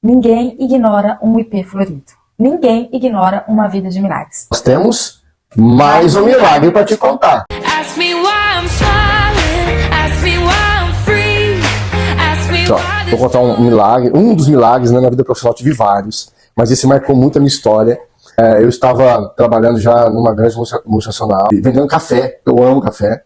Ninguém ignora um IP florido. Ninguém ignora uma vida de milagres. Nós temos mais um milagre para te contar. Ask me why I'm smiling, ask me why I'm free, ask me why Vou contar um milagre, um dos milagres, né, na vida profissional. Tive vários, mas esse marcou muito a minha história. Eu estava trabalhando já numa grande multinacional, vendendo café. Eu amo café.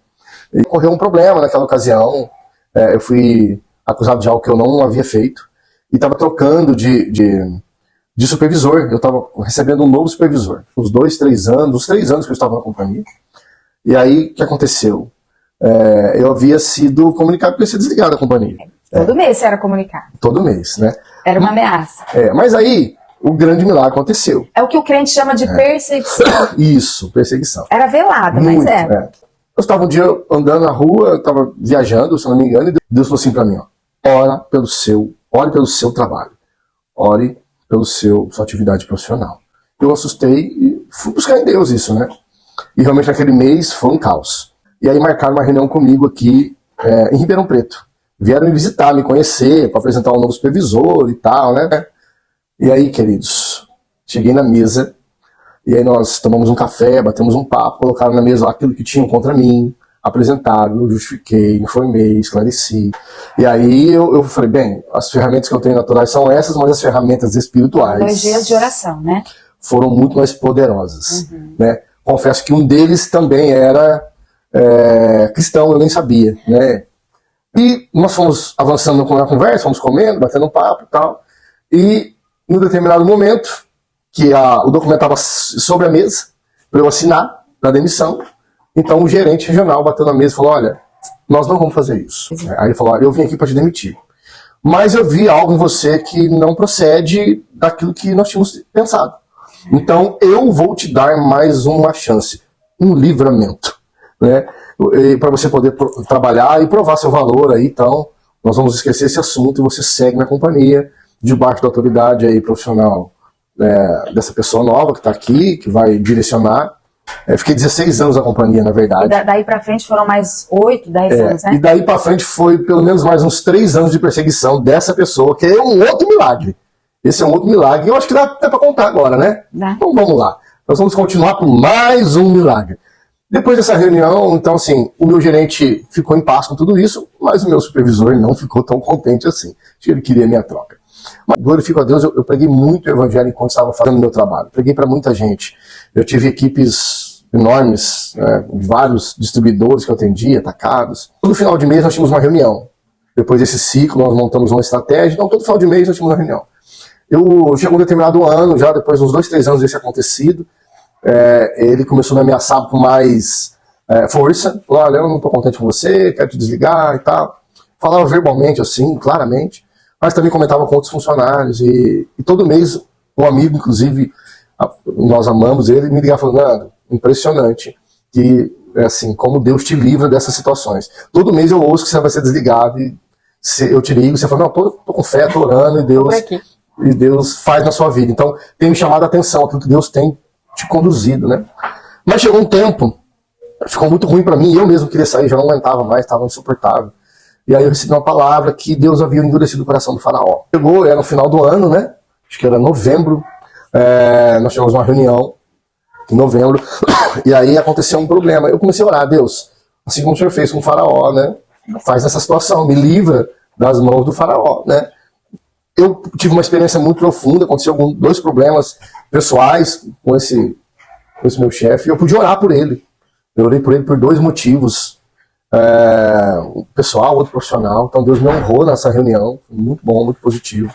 E ocorreu um problema naquela ocasião. Eu fui acusado de algo que eu não havia feito e estava trocando de supervisor. Eu estava recebendo um novo supervisor. Os 3 anos que eu estava na companhia. E aí, o que aconteceu? Eu havia sido comunicado que eu ia ser desligado da companhia. Todo mês você era comunicado. Todo mês, né? Era uma ameaça. Mas aí, o grande milagre aconteceu. É o que o crente chama de perseguição. Isso, perseguição. Era velada, mas Muito, era. Eu estava um dia andando na rua, eu estava viajando, se não me engano, e Deus falou assim para mim, ó, ore pelo seu trabalho, ore pela sua atividade profissional. Eu assustei e fui buscar em Deus isso, né? E realmente naquele mês foi um caos. E aí marcaram uma reunião comigo aqui em Ribeirão Preto. Vieram me visitar, me conhecer, para apresentar um novo supervisor e tal, né? E aí, queridos, cheguei na mesa, e aí nós tomamos um café, batemos um papo, colocaram na mesa aquilo que tinham contra mim, apresentaram, eu justifiquei, informei, esclareci. E aí eu falei, bem, as ferramentas que eu tenho naturais são essas, mas as ferramentas espirituais... 2 dias de oração, né? Foram muito mais poderosas, né? Confesso que um deles também era cristão, eu nem sabia, né? E nós fomos avançando na conversa, fomos comendo, batendo um papo e tal, e num determinado momento, que o documento estava sobre a mesa, para eu assinar da demissão, então o gerente regional bateu na mesa e falou, olha, nós não vamos fazer isso. Aí ele falou, olha, eu vim aqui para te demitir, mas eu vi algo em você que não procede daquilo que nós tínhamos pensado. Então eu vou te dar mais uma chance, um livramento, né? Para você poder trabalhar e provar seu valor aí, então nós vamos esquecer esse assunto e você segue na companhia, debaixo da autoridade aí profissional dessa pessoa nova que está aqui, que vai direcionar. Fiquei 16 anos na companhia, na verdade. E daí pra frente foram mais 8, 10 anos, né? E daí pra frente foi pelo menos mais uns 3 anos de perseguição dessa pessoa, que é um outro milagre. Esse é um outro milagre. Eu acho que dá até pra contar agora, né? Dá. Então vamos lá. Nós vamos continuar com mais um milagre. Depois dessa reunião, então assim, o meu gerente ficou em paz com tudo isso, mas o meu supervisor não ficou tão contente assim. Ele queria a minha troca. Mas glorifico a Deus, eu preguei muito o evangelho enquanto estava fazendo o meu trabalho. Preguei para muita gente. Eu tive equipes enormes, vários distribuidores que eu atendia, atacados. Todo final de mês nós tínhamos uma reunião. Depois desse ciclo nós montamos uma estratégia, então todo final de mês nós tínhamos uma reunião. Chegou um determinado ano, já depois de uns 2, 3 anos desse acontecido, ele começou a me ameaçar com mais força. Falou, olha, eu não estou contente com você, quero te desligar e tal. Falava verbalmente assim, claramente. Mas também comentava com outros funcionários, e todo mês um amigo, inclusive, nós amamos ele, me ligava falando, Nando, impressionante, que assim, como Deus te livra dessas situações. Todo mês eu ouço que você vai ser desligado, e eu te ligo, você fala, não, tô com fé, tô orando, e Deus faz na sua vida. Então tem me chamado a atenção, aquilo que Deus tem te conduzido, né? Mas chegou um tempo, ficou muito ruim para mim, eu mesmo queria sair, já não aguentava mais, estava insuportável. E aí eu recebi uma palavra que Deus havia endurecido o coração do faraó. Chegou, era no final do ano, né? Acho que era novembro. Nós tivemos uma reunião em novembro. E aí aconteceu um problema. Eu comecei a orar, Deus, assim como o Senhor fez com o faraó, né? Faz essa situação, me livra das mãos do faraó, né? Eu tive uma experiência muito profunda, aconteceu 2 problemas pessoais com esse meu chefe. E eu pude orar por ele. Eu orei por ele por 2 motivos. Pessoal, outro profissional. Então Deus me honrou nessa reunião, muito bom, muito positivo.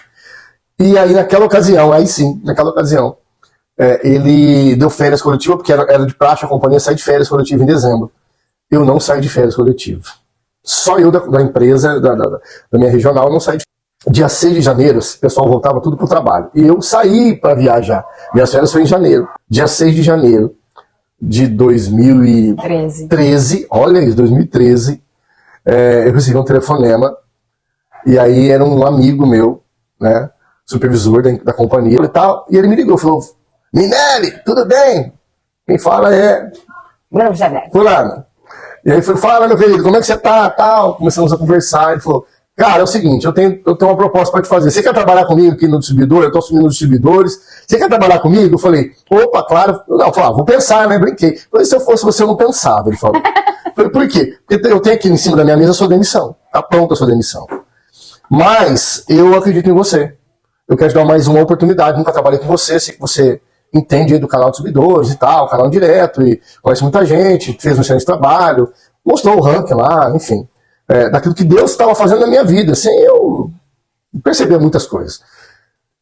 E aí naquela ocasião, ele deu férias coletivas, porque era de praxe a companhia sair de férias coletivas em dezembro. Eu não saí de férias coletivas. Só eu da empresa, da minha regional, não saí de férias. Dia 6 de janeiro, o pessoal voltava tudo pro trabalho. E eu saí para viajar. Minhas férias foi em janeiro. Dia 6 de janeiro de 2013, olha isso, 2013, eu recebi um telefonema, e aí era um amigo meu, né, supervisor da companhia e tal, e ele me ligou, falou, Minelli, tudo bem? Quem fala é fulano. E aí ele falou, fala meu querido, como é que você tá, tal? Começamos a conversar, ele falou, cara, é o seguinte, eu tenho uma proposta para te fazer. Você quer trabalhar comigo aqui no distribuidor? Eu estou assumindo os distribuidores. Você quer trabalhar comigo? Eu falei, opa, claro. Não, eu falei, vou pensar, né? Brinquei. Falei, se eu fosse você, eu não pensava, ele falou. Falei, por quê? Porque eu tenho aqui em cima da minha mesa a sua demissão. Tá pronta a sua demissão. Mas eu acredito em você. Eu quero te dar mais uma oportunidade. Nunca trabalhei com você, sei que você entende aí do canal de distribuidores e tal, canal direto, e conhece muita gente, fez um excelente trabalho, mostrou o ranking lá, enfim. Daquilo que Deus estava fazendo na minha vida, sem eu perceber muitas coisas.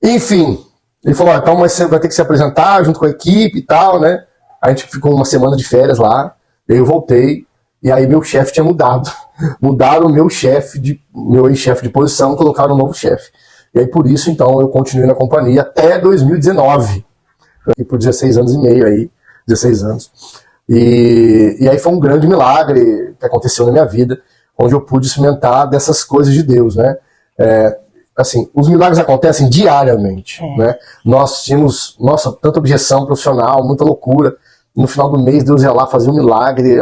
Enfim, ele falou, então mas você vai ter que se apresentar junto com a equipe e tal, né? A gente ficou uma semana de férias lá, aí eu voltei, e aí meu chefe tinha mudado. Mudaram o meu ex-chefe de posição, colocaram um novo chefe. E aí por isso, então, eu continuei na companhia até 2019. Aqui por 16 anos e meio aí, 16 anos. E aí foi um grande milagre que aconteceu na minha vida, onde eu pude experimentar dessas coisas de Deus, né? Assim, os milagres acontecem diariamente, né? Nós tínhamos, tanta objeção profissional, muita loucura. No final do mês, Deus ia lá fazer um milagre,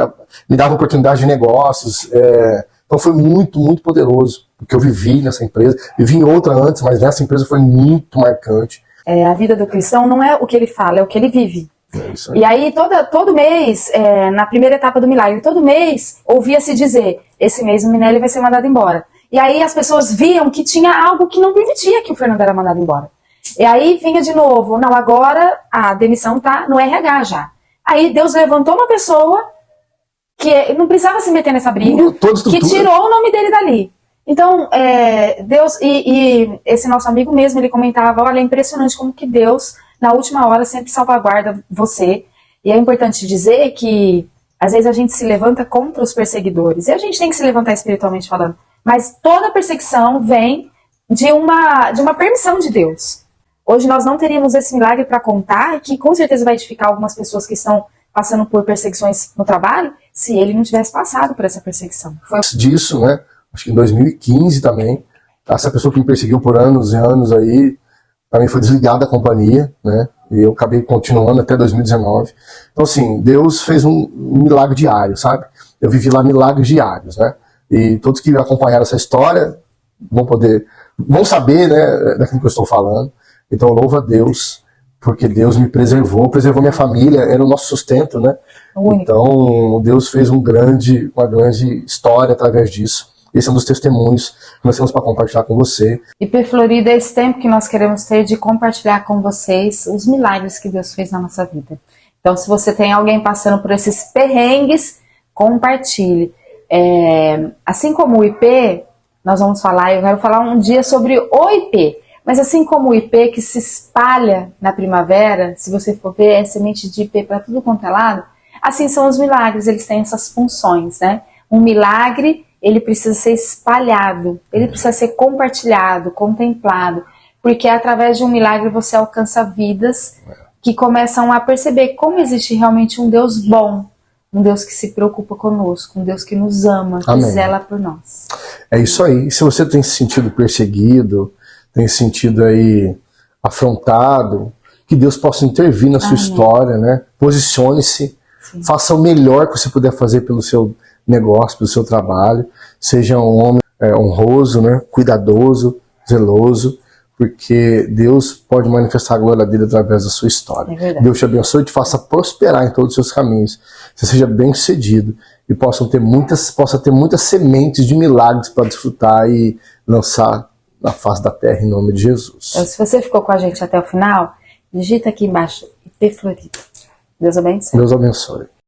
me dava oportunidade de negócios. Então foi muito, muito poderoso, porque eu vivi nessa empresa. Vivi em outra antes, mas nessa empresa foi muito marcante. A vida do cristão não é o que ele fala, é o que ele vive. Isso aí. E aí, todo mês, na primeira etapa do milagre, todo mês ouvia-se dizer, esse mês o Minelli vai ser mandado embora. E aí as pessoas viam que tinha algo que não permitia que o Fernando era mandado embora. E aí vinha de novo, não, agora a demissão tá no RH já. Aí Deus levantou uma pessoa que não precisava se meter nessa briga, que tirou o nome dele dali. Então, Deus, e esse nosso amigo mesmo, ele comentava, olha, é impressionante como que Deus, na última hora, sempre salvaguarda você. E é importante dizer que, às vezes, a gente se levanta contra os perseguidores. E a gente tem que se levantar espiritualmente falando. Mas toda perseguição vem de uma permissão de Deus. Hoje nós não teríamos esse milagre para contar, que com certeza vai edificar algumas pessoas que estão passando por perseguições no trabalho, se ele não tivesse passado por essa perseguição. Foi disso, né? Acho que em 2015 também, essa pessoa que me perseguiu por anos e anos aí, também foi desligada da companhia, né? E eu acabei continuando até 2019. Então, assim, Deus fez um milagre diário, sabe? Eu vivi lá milagres diários, né? E todos que acompanharam essa história vão saber, né, daquilo que eu estou falando. Então, louvo a Deus, porque Deus me preservou minha família, era o nosso sustento, né? Então, Deus fez uma grande história através disso. Esse é um dos testemunhos que nós temos para compartilhar com você. IP Florida é esse tempo que nós queremos ter de compartilhar com vocês os milagres que Deus fez na nossa vida. Então, se você tem alguém passando por esses perrengues, compartilhe. Assim como o IP, nós vamos falar, eu quero falar um dia sobre o IP, mas assim como o IP que se espalha na primavera, se você for ver, é semente de IP para tudo quanto é lado, assim são os milagres, eles têm essas funções, né? Um milagre, ele precisa ser espalhado, ele precisa ser compartilhado, contemplado, porque através de um milagre você alcança vidas que começam a perceber como existe realmente um Deus bom, um Deus que se preocupa conosco, um Deus que nos ama, que zela por nós. É isso aí. Se você tem se sentido perseguido, tem se sentido aí afrontado, que Deus possa intervir na sua história, né? Posicione-se, faça o melhor que você puder fazer pelo seu negócio, pelo seu trabalho. Seja um homem honroso, né? Cuidadoso, zeloso, porque Deus pode manifestar a glória dele através da sua história. Deus te abençoe e te faça prosperar em todos os seus caminhos. Você seja bem sucedido e possa ter muitas sementes de milagres para desfrutar e lançar na face da terra em nome de Jesus. Então, se você ficou com a gente até o final, digita aqui embaixo IP Florida. Deus abençoe. Deus abençoe.